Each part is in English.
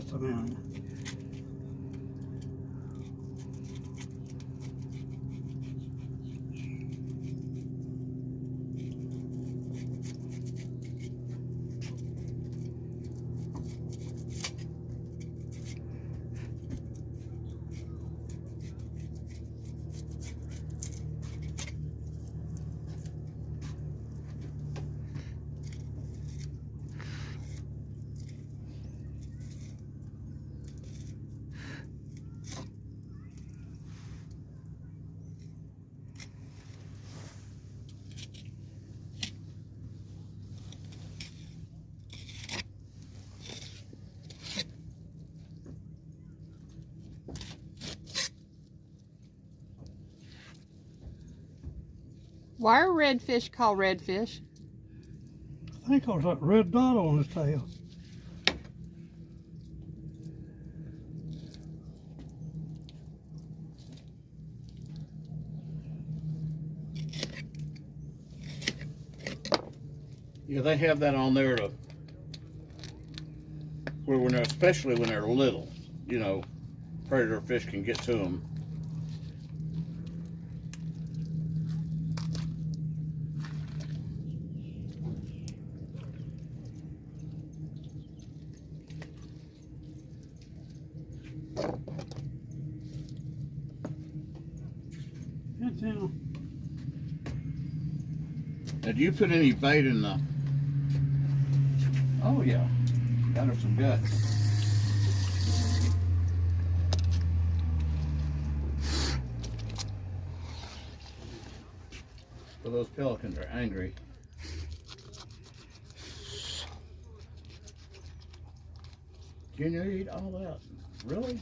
this amount. Why are redfish called redfish? I think there's that red dot on his tail. Yeah, they have that on there to where when they're, especially when they're little, you know, predator fish can get to them. It's in. Now, do you put any bait in the? Oh yeah, got her some guts. So those pelicans are angry. Can you eat all that? Really?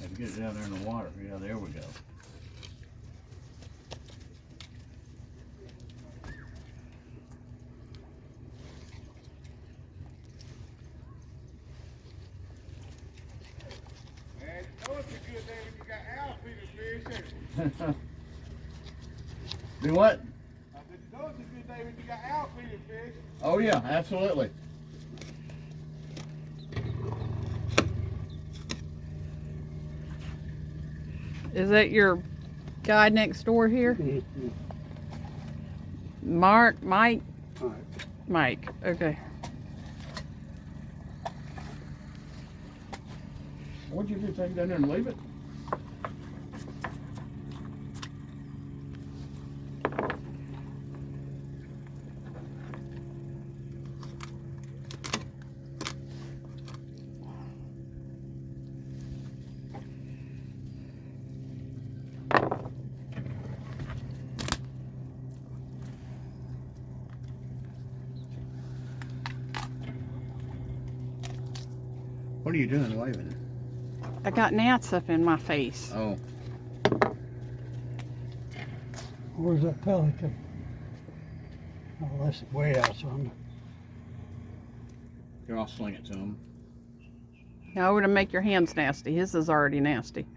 Have to get it down there in the water. Yeah, there we go. Man, you know it's a good day when you got owl feeder fish, ain't it? Do what? I said, you know it's a good day when you got owl feeder fish. Oh yeah, absolutely. Is that your guy next door here? Mike? Alright. Mike, okay. What'd you do? Take it down there and leave it? What are you doing waving? I got gnats up in my face. Oh, Where's that pelican? Oh, that's way out under. here, I'll sling it to him. Now, I would make your hands nasty. His is already nasty.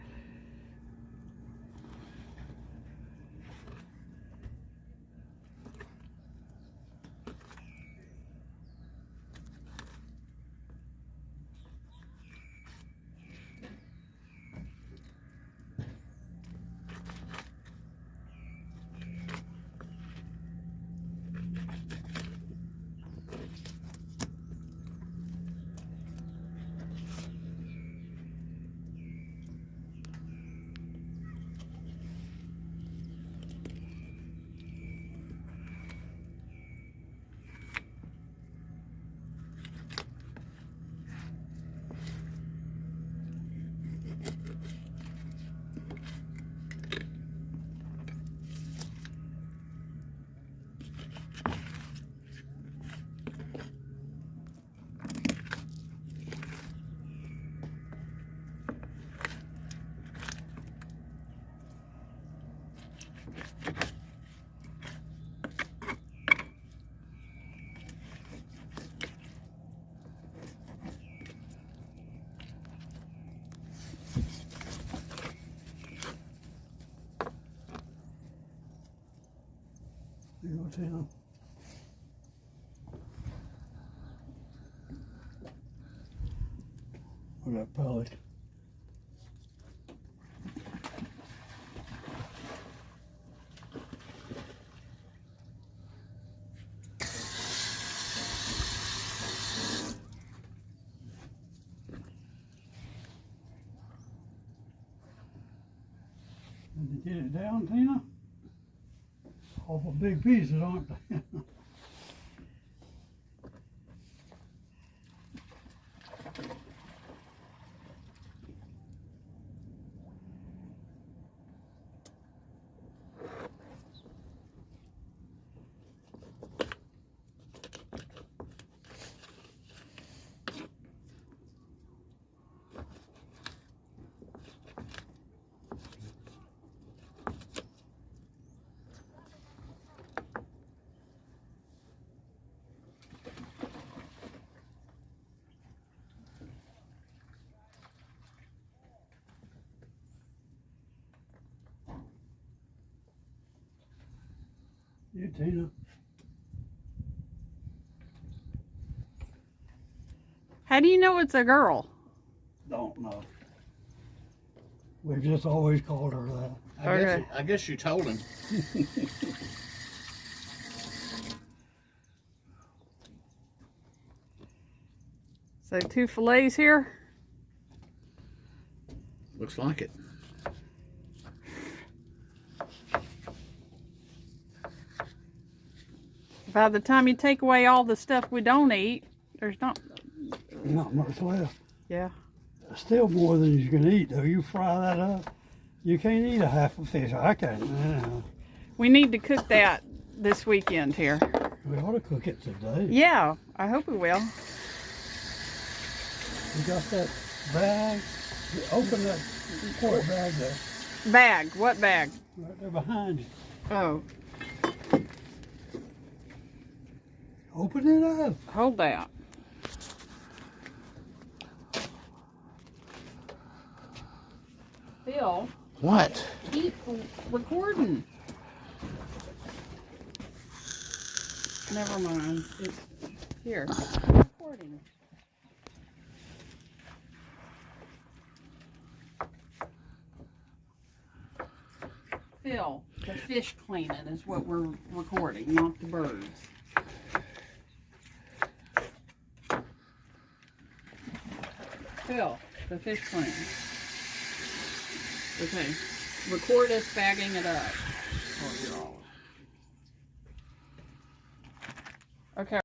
You know, Tina. Look at that pellet. Did you get it down, Tina? Awful big pieces, aren't they? You, Tina. How do you know it's a girl? Don't know. We've just always called her that. Okay. I guess you told him. So 2 fillets here. Looks like it. By the time you take away all the stuff we don't eat, there's not. Not much left. Yeah. Still more than you can eat, though. You fry that up, you can't eat a half a fish. I can't. We need to cook that this weekend here. We ought to cook it today. Yeah, I hope we will. You got that bag? Open that quart bag there. Bag. What bag? Right there behind you. Oh, Open it up. hold that. Phil, What? keep recording. Never mind. It's here. Recording. Phil, the fish cleaning is what we're recording, not the birds. Phil, the fish cleaning. Okay. Record us bagging it up. Okay.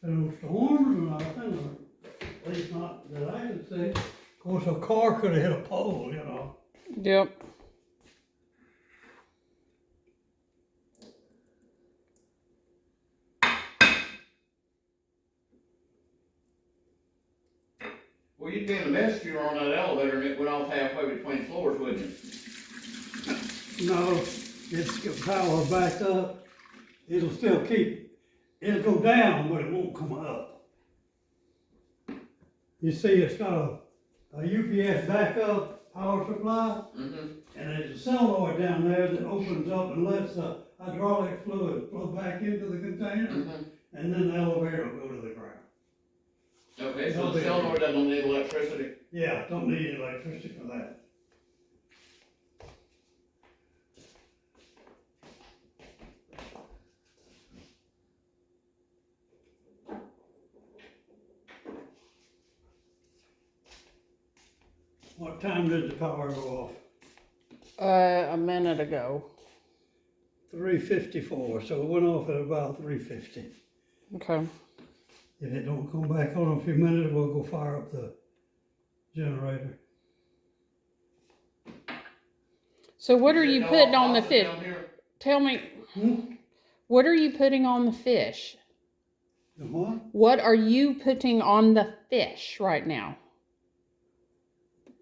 No storms or nothing, or at least not that I can see. Of course, a car could have hit a pole, you know. Yep. Well, you'd be in a mess if you were on that elevator and it went off halfway between floors, wouldn't you? No, it's got power back up. It'll still it'll go down, but it won't come up. You see, it's got a UPS backup power supply, Mm-hmm. and there's a solenoid down there that opens up and lets the hydraulic fluid flow back into the container, Mm-hmm. and then the elevator will go to the ground. Okay, so No the big solenoid doesn't need electricity? Yeah, don't need electricity for that. What time did the power go off? A minute ago. 3:54, so it went off at about 3:50. Okay. If it don't come back on in a few minutes, we'll go fire up the generator. So what are you putting on the fish? Down here? Tell me, Hmm? what are you putting on the fish? The what? What are you putting on the fish right now?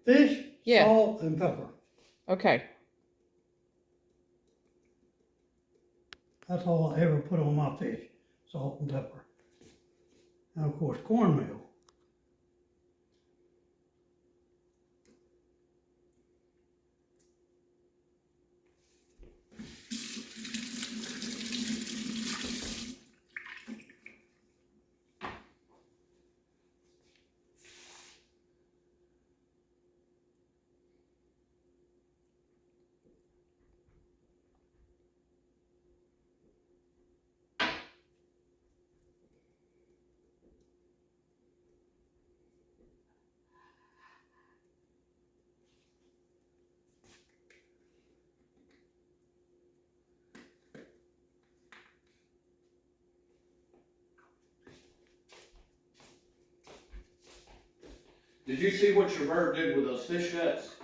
Fish, Yeah. salt, and pepper. Okay. That's all I ever put on my fish, salt and pepper. And of course, cornmeal. Did you see what your bird did with those fish guts?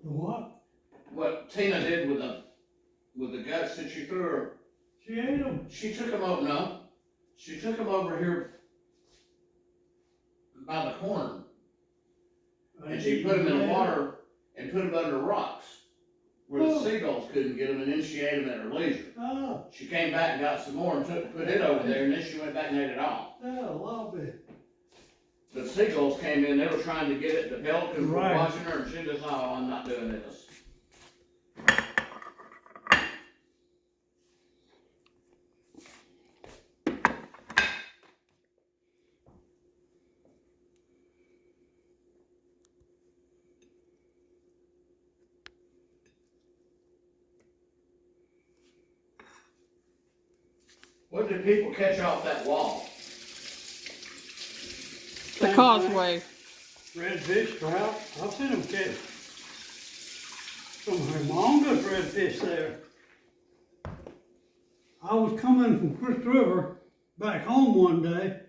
The what? What Tina did with the guts that you threw her? She ate them. She took them over, no. She took them over here by the corner. And she put them in the water and put them under rocks where the seagulls couldn't get them, and then she ate them at her leisure. Oh, She came back and got some more and put it over there, and then she went back and ate it all. yeah, a little bit. The seagulls came in, they were trying to get it, the pelicans were Right. watching her, and she just, oh, I'm not doing this. What did people catch off that wall? The causeway. Redfish, trout. I've seen them catch some humongous redfish there. I was coming from Crystal River back home one day,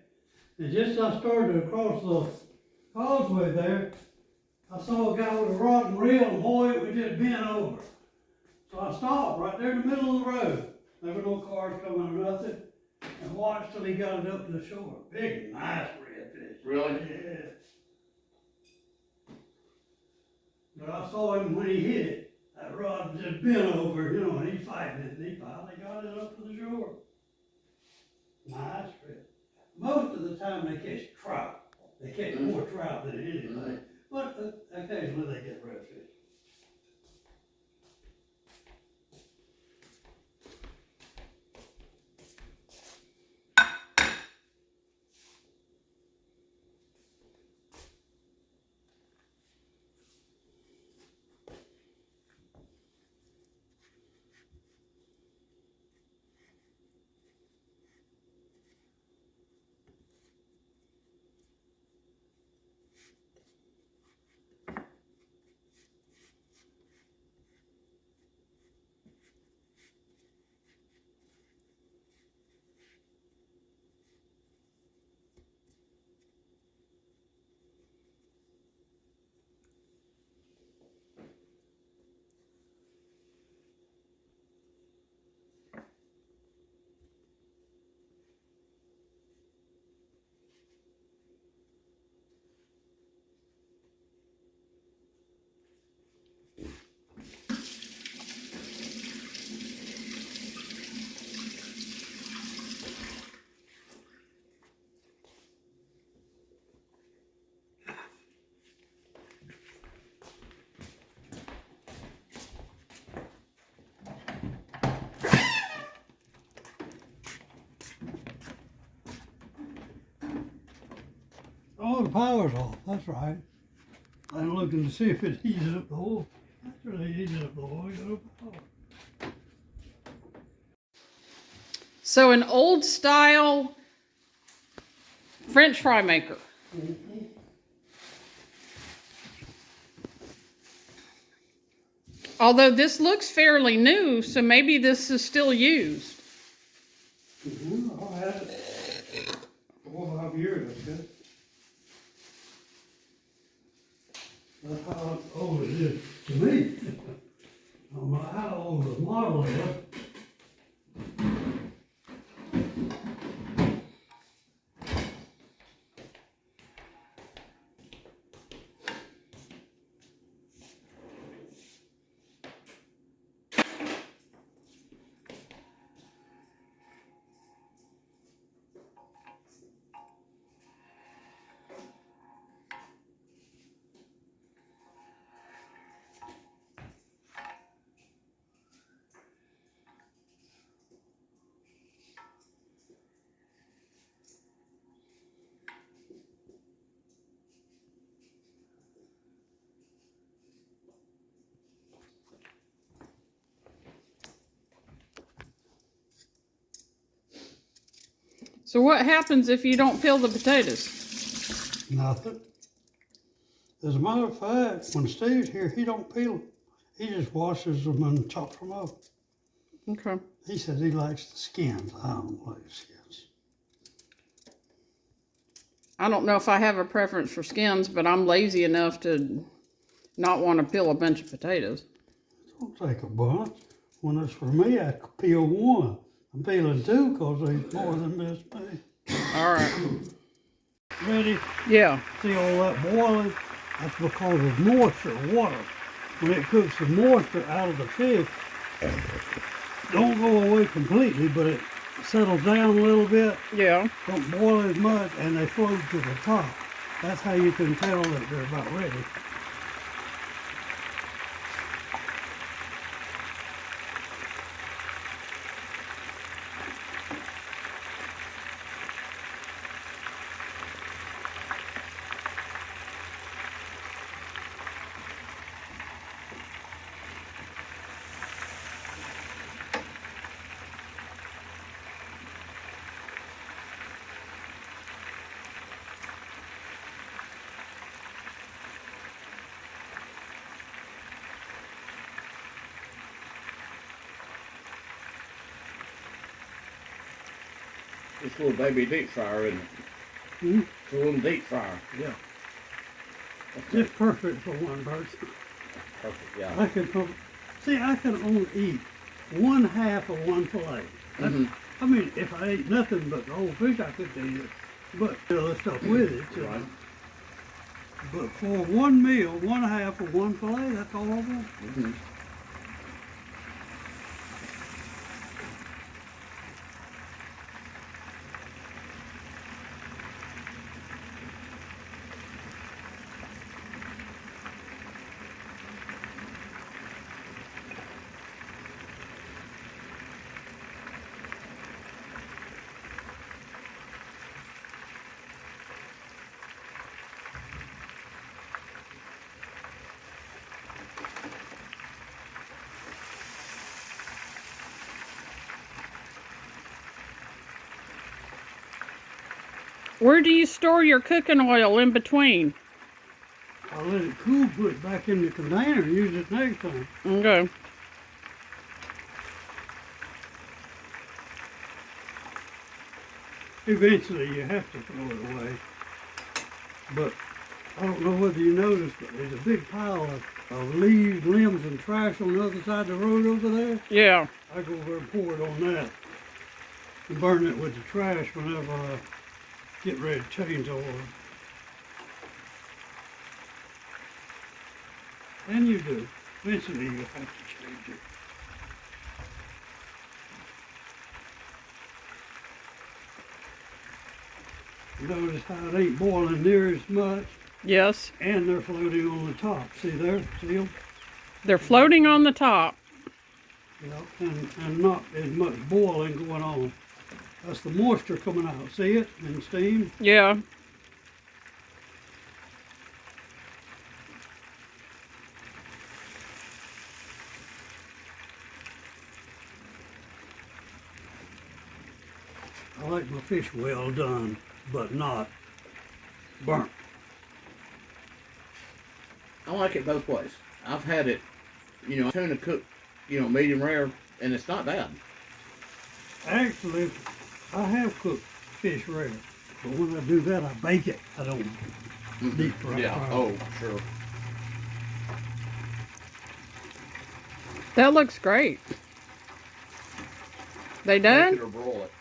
and just as I started to cross the causeway there, I saw a guy with a rod and reel, and boy, it was just bent over. So I stopped right there in the middle of the road. There were no cars coming or nothing, and watched till he got it up to the shore. Big, nice redfish. Really? Yeah. But I saw him when he hit it. That rod just bent over, you know, and he's fighting it, and he finally got it up to the shore. Nice fish. Most of the time they catch trout. They catch more trout than anything. But occasionally they get redfish. Oh, the power's off, that's right. I'm looking to see if it heated up the hole. That's really heated up the hole, you got no power. So an old style French fry maker. Although this looks fairly new, so maybe this is still used. I've had it 4 or 5 years, I guess. That's how old it is to me. I don't know how old the model is. So what happens if you don't peel the potatoes? Nothing. As a matter of fact, when Steve's here, he don't peel them. He just washes them and chops them up. Okay. He says he likes the skins. I don't like the skins. I don't know if I have a preference for skins, but I'm lazy enough to not want to peel a bunch of potatoes. Don't take a bunch. When it's for me, I peel one. I'm peeling two because there's more than this me. All right. Ready? Yeah. See all that boiling? That's because of moisture, water. When it cooks the moisture out of the fish, don't go away completely, but it settles down a little bit. Yeah. Don't boil as much, and they float to the top. That's how you can tell that they're about ready. It's a little baby deep fryer, isn't it? Hmm? It's a little deep fryer. Yeah. Okay. Just perfect for one person. Perfect, yeah. I can only eat one half of one fillet. Mhm. I mean, if I ate nothing but the whole fish, I could eat it. But the other stuff with it. So. Right. But for one meal, one half of one fillet, that's all I want. Mhm. Where do you store your cooking oil in between? I let it cool, put it back in the container, and use it next time. Okay. Eventually, you have to throw it away. But I don't know whether you noticed, but there's a big pile of leaves, limbs, and trash on the other side of the road over there. Yeah. I go over and pour it on that and burn it with the trash whenever I get ready to change oil. And you do. Eventually, you have to change it. Notice how it ain't boiling near as much, Yes. and they're floating on the top. See there? See them? They're floating on the top. Yeah, and not as much boiling going on. That's the moisture coming out. See it in steam? Yeah. I like my fish well done, but not burnt. I like it both ways. I've had it, tuna cooked, medium rare, and it's not bad. Actually, I have cooked fish rare, but when I do that, I bake it. I don't deep fry. Yeah. Oh, sure. That looks great. They Bake done? it or broil it.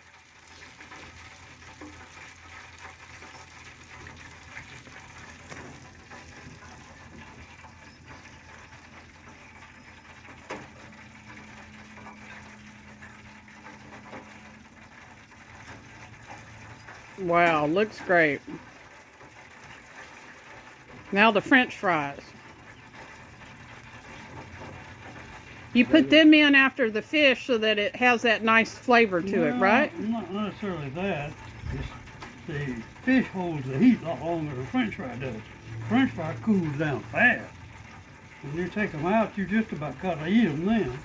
Wow, looks great. Now the French fries. You put them in after the fish so that it has that nice flavor to it, right? Not necessarily that. It's the fish holds the heat a lot longer than French fry does. French fry cools down fast. When you take them out, you just about gotta eat them then.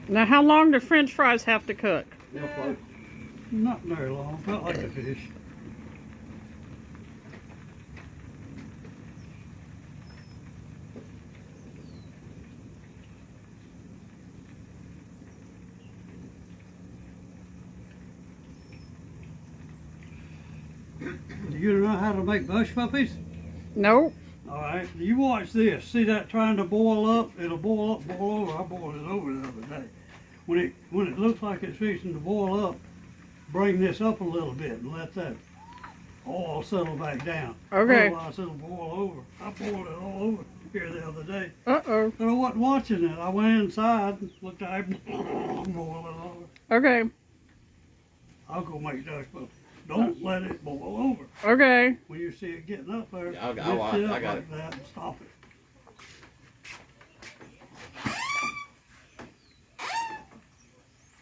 Now, how long do French fries have to cook? They'll float. Not very long, felt like a fish. Do you know how to make bush puppies? Nope. All right, you watch this. See that trying to boil up? It'll boil up, boil over. I boiled it over the other day. When it looks like it's fixing to boil up, bring this up a little bit and let that oil settle back down. Okay. Otherwise it'll boil over. I boiled it all over here the other day. Uh-oh. But I wasn't watching it. I went inside and looked at it, boil it over. Okay. I'll go make Dutch puppies. Don't let it boil over. Okay. When you see it getting up there, Yeah, lift I it up got like that and stop it.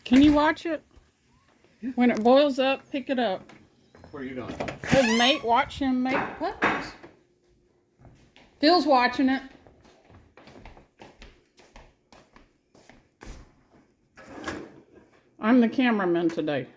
Can you watch it? When it boils up, pick it up. Where are you going? Good watch him make puppies. Phil's watching it. I'm the cameraman today.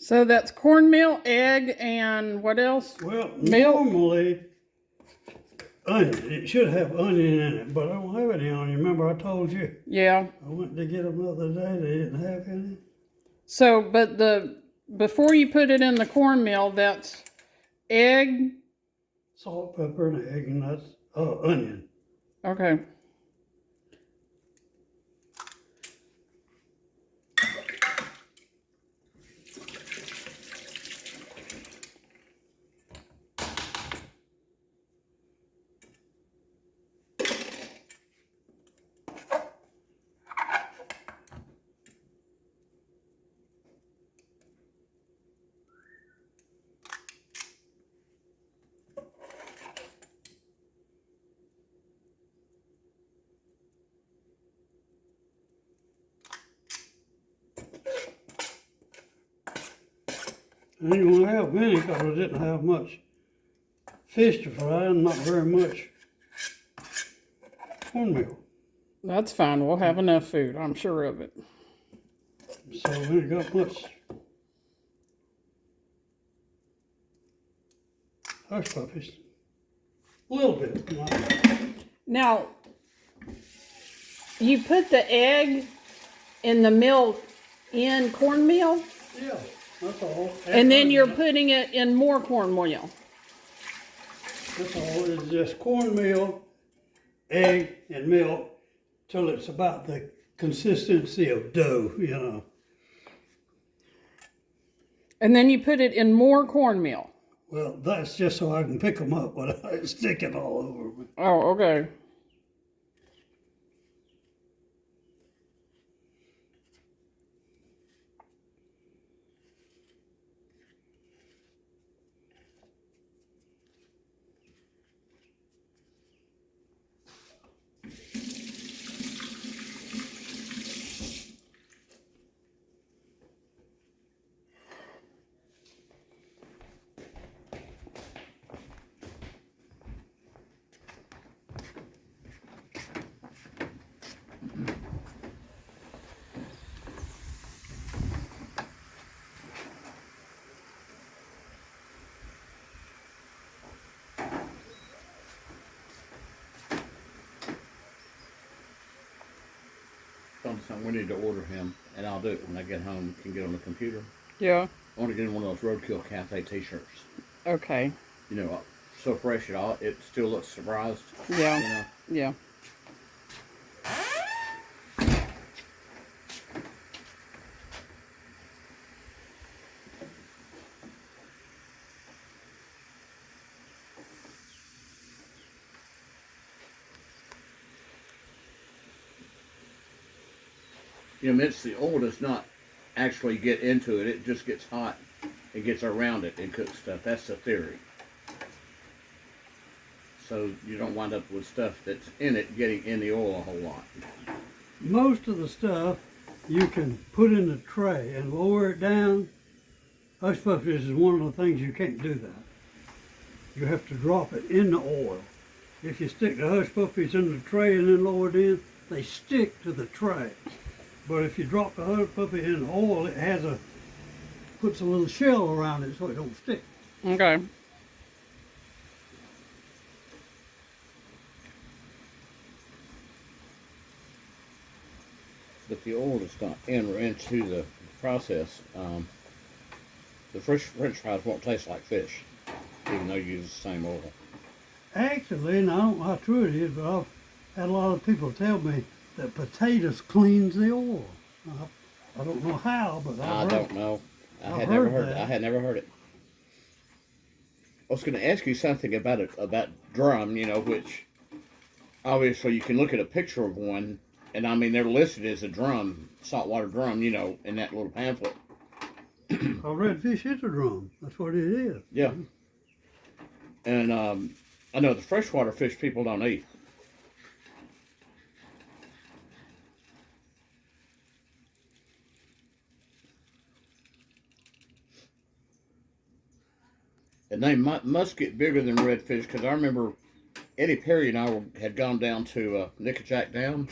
So that's cornmeal, egg, and what else? Well, Milk. normally, onion. It should have onion in it, but I don't have any onion. Remember I told you? Yeah. I went to get them the other day. They didn't have any. So, but before you put it in the cornmeal, that's egg. Salt, pepper, and egg, and that's onion. Okay. I ain't gonna have many because I didn't have much fish to fry and not very much cornmeal. That's fine. We'll have enough food. I'm sure of it. So we ain't got much hush puppies. A little bit. Now, you put the egg and the milk in cornmeal, Yeah, that's all. and then you're putting it in more cornmeal. That's all. It's just cornmeal, egg, and milk till it's about the consistency of dough, you know. And then you put it in more cornmeal. Well, that's just so I can pick them up without sticking all over me. Oh, okay. Something we need to order him, and I'll do it when I get home. Can get on the computer. Yeah. I want to get him one of those Roadkill Cafe T-shirts. Okay. You know, so fresh it still looks surprised. Yeah. You know? Yeah. Mitzi, the oil does not actually get into it. It just gets hot and gets around it and cooks stuff. That's the theory. So you don't wind up with stuff that's in it getting in the oil a whole lot. Most of the stuff you can put in a tray and lower it down. Hush puppies is one of the things you can't do that. You have to drop it in the oil. If you stick the hush puppies in the tray and then lower it in, they stick to the tray. But if you drop the hush puppy in the oil, it puts a little shell around it so it don't stick. Okay. But the oil does not enter into the process. The French fries won't taste like fish, even though you use the same oil. Actually, and I don't know how true it is, but I've had a lot of people tell me that potatoes cleans the oil. I don't know how, but I don't know. I I've had never heard heard it. that. I had never heard it. I was going to ask you something about drum, which obviously you can look at a picture of one, and I mean they're listed as a drum, saltwater drum, in that little pamphlet. A redfish is a drum. That's what it is. Yeah. And I know the freshwater fish people don't eat. And they must get bigger than redfish, because I remember Eddie Perry and I had gone down to Nickajack Dam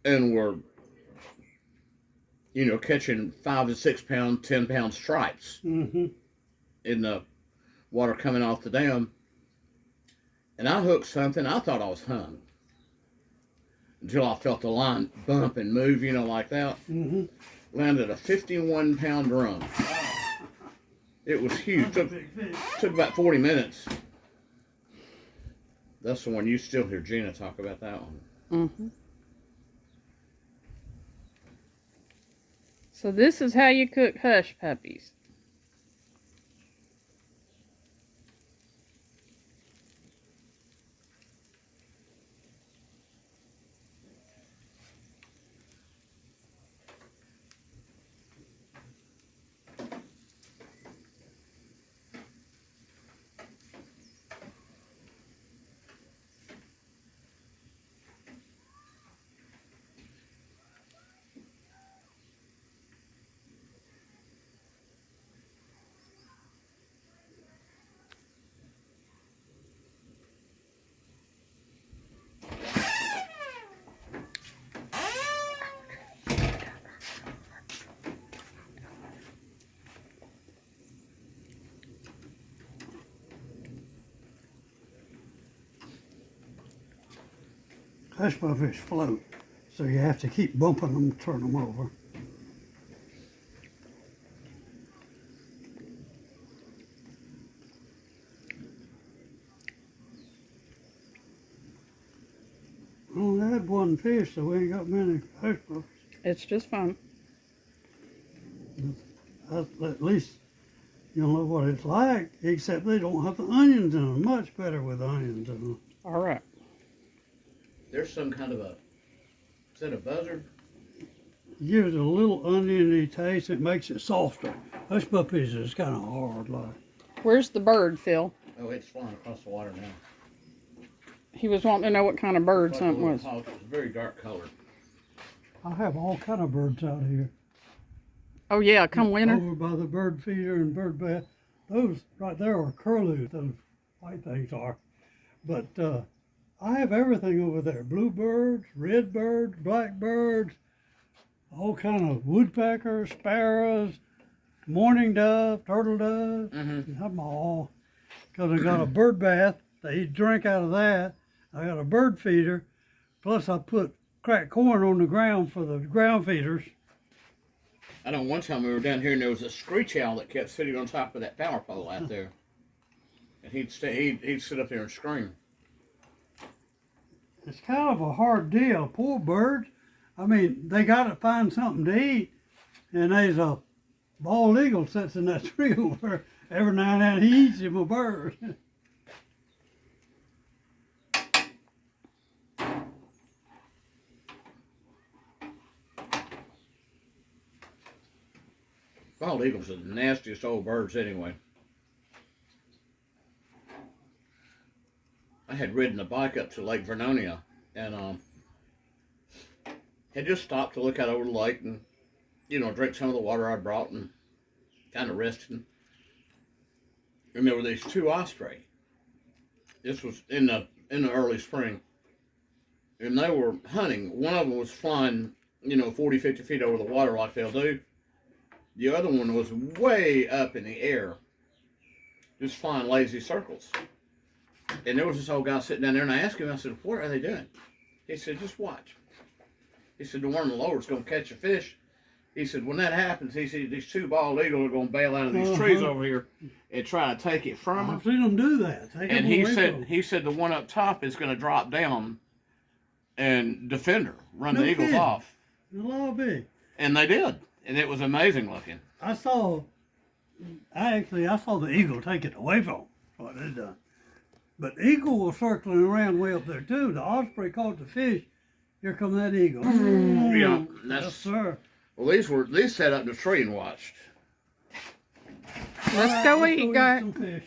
and were, catching 5 to 6 pound, 10-pound stripes Mm-hmm. in the water coming off the dam. And I hooked something. I thought I was hung until I felt the line bump and move, like that. Mm-hmm. Landed a 51-pound drum. It was huge. That's a big fish. Took about 40 minutes. That's the one you still hear Gina talk about, that one. Mm-hmm. So this is how you cook hush puppies. Hush puppies float, so you have to keep bumping them to turn them over. We only had one fish, so we ain't got many hush puppies. It's just fun. At least you'll know what it's like, except they don't have the onions in them. Much better with onions in them. All right. There's some kind of is that a buzzard? Gives it a little oniony taste. It makes it softer. Hush puppies is kind of hard, like. Where's the bird, Phil? Oh, it's flying across the water now. He was wanting to know what kind of bird Like something a was. little hawk. It's very dark colored. I have all kind of birds out here. Oh yeah, come winter. Over by the bird feeder and bird bath. Those right there are curlews. Those white things are. But I have everything over there. Bluebirds, redbirds, blackbirds, all kind of woodpeckers, sparrows, mourning dove, turtle dove. Mm-hmm. I have them all. Because I got a bird bath. They drink out of that. I got a bird feeder. Plus I put cracked corn on the ground for the ground feeders. I know one time we were down here and there was a screech owl that kept sitting on top of that power pole out there. And he'd sit up there and scream. It's kind of a hard deal. Poor birds. I mean, they got to find something to eat. And there's a bald eagle sits in that tree over every now and then. He eats him a bird. Bald eagles are the nastiest old birds anyway. I had ridden a bike up to Lake Vernonia and had just stopped to look out over the lake and, drink some of the water I brought and kind of resting. And there were these two osprey. This was in the early spring. And they were hunting. One of them was flying, 40, 50 feet over the water like they'll do. The other one was way up in the air, just flying lazy circles. And there was this old guy sitting down there, and I asked him, I said, what are they doing? He said, just watch. He said, the one on the lower is going to catch a fish. He said, when that happens, he said, these two bald eagles are going to bail out of these trees over here and try to take it from I've them. seen them do that. And he said the one up top is going to drop down and defend her, run the eagles off. It'll all be. And they did. And it was amazing looking. I saw the eagle take it away from them. What they done. But the eagle was circling around way up there too. The osprey caught the fish. Here come that eagle. Yeah, Yes, sir. Well, these sat up in the tree and watched. Let's go eat, guys. Some fish.